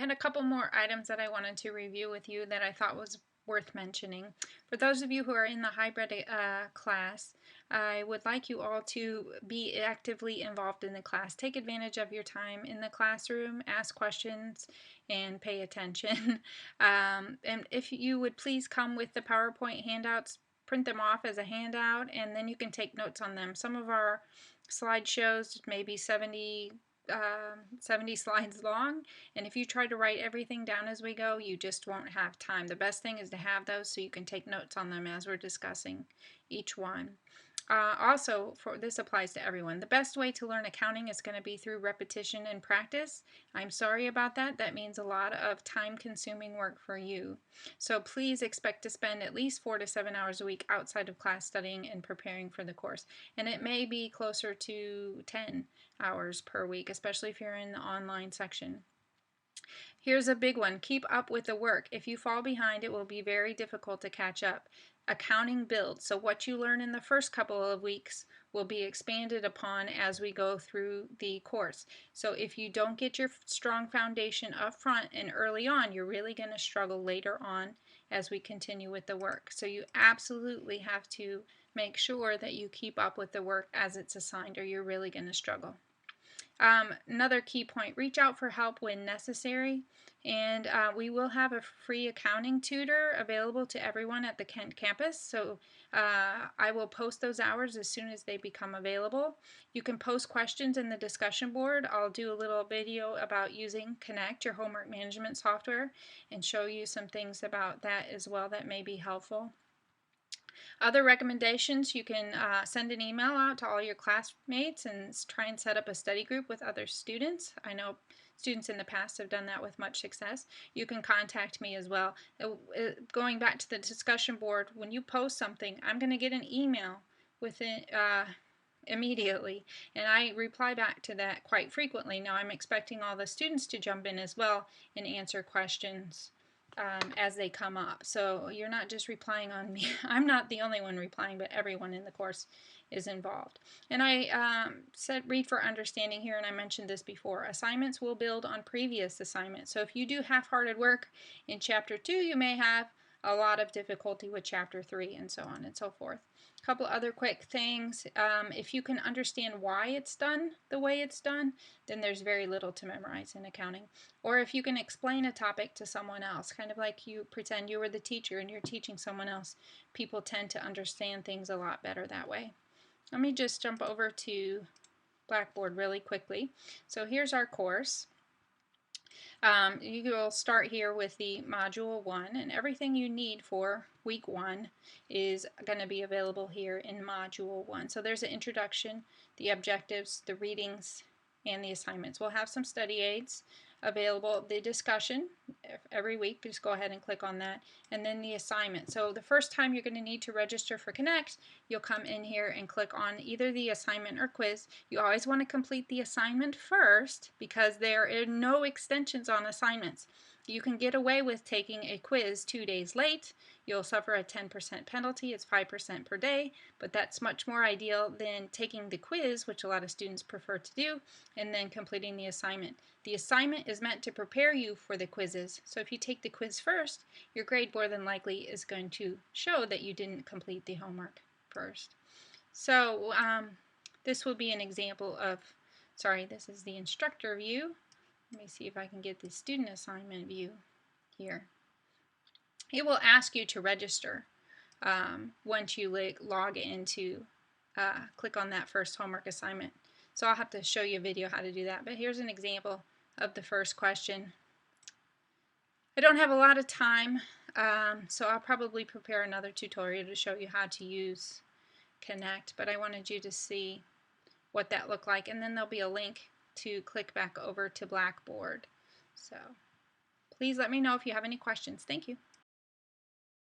had a couple more items that I wanted to review with you that I thought was worth mentioning. For those of you who are in the hybrid class, I would like you all to be actively involved in the class. Take advantage of your time in the classroom, ask questions, and pay attention. And if you would please come with the PowerPoint handouts, print them off as a handout, and then you can take notes on them. Some of our slideshows may be 70 slides long, and if you try to write everything down as we go, you just won't have time. The best thing is to have those so you can take notes on them as we're discussing each one. Also, this applies to everyone. The best way to learn accounting is going to be through repetition and practice. I'm sorry about that. That means a lot of time-consuming work for you. So please expect to spend at least 4 to 7 hours a week outside of class studying and preparing for the course. And it may be closer to 10 hours per week, especially if you're in the online section. Here's a big one. Keep up with the work. If you fall behind, it will be very difficult to catch up. Accounting builds. So what you learn in the first couple of weeks will be expanded upon as we go through the course. So if you don't get your strong foundation up front and early on, you're really going to struggle later on as we continue with the work. So you absolutely have to make sure that you keep up with the work as it's assigned, or you're really going to struggle. Another key point, reach out for help when necessary, and we will have a free accounting tutor available to everyone at the Kent campus, so I will post those hours as soon as they become available. You can post questions in the discussion board. I'll do a little video about using Kinect, your homework management software, and show you some things about that as well that may be helpful. Other recommendations, you can send an email out to all your classmates and try and set up a study group with other students. I know students in the past have done that with much success. You can contact me as well. Going back to the discussion board, when you post something, I'm going to get an email within immediately, and I reply back to that quite frequently. Now I'm expecting all the students to jump in as well and answer questions as they come up. So you're not just replying on me. I'm not the only one replying, but everyone in the course is involved. And I said read for understanding here, and I mentioned this before. Assignments will build on previous assignments. So if you do half-hearted work in Chapter 2, you may have a lot of difficulty with Chapter 3, and so on and so forth. A couple other quick things. If you can understand why it's done the way it's done, then there's very little to memorize in accounting. Or if you can explain a topic to someone else, kind of like you pretend you were the teacher and you're teaching someone else, people tend to understand things a lot better that way. Let me just jump over to Blackboard really quickly. So here's our course. You will start here with the Module 1, and everything you need for Week 1 is going to be available here in Module 1. So there's an introduction, the objectives, the readings, and the assignments. We'll have some study aids available, the discussion every week. Just go ahead and click on that, and then the assignment. So the first time you're going to need to register for Kinect, you'll come in here and click on either the assignment or quiz. You always want to complete the assignment first because there are no extensions on assignments. You can get away with taking a quiz 2 days late. You'll suffer a 10% penalty. It's 5% per day, but that's much more ideal than taking the quiz, which a lot of students prefer to do, and then completing the assignment. The assignment is meant to prepare you for the quizzes. So if you take the quiz first, your grade more than likely is going to show that you didn't complete the homework first. So this will be an example of, this is the instructor view. Let me see if I can get the student assignment view here. It will ask you to register once you log into, click on that first homework assignment. So I'll have to show you a video how to do that, but here's an example of the first question. I don't have a lot of time, so I'll probably prepare another tutorial to show you how to use Kinect, but I wanted you to see what that looked like, and then there'll be a link to click back over to Blackboard. So please let me know if you have any questions. Thank you.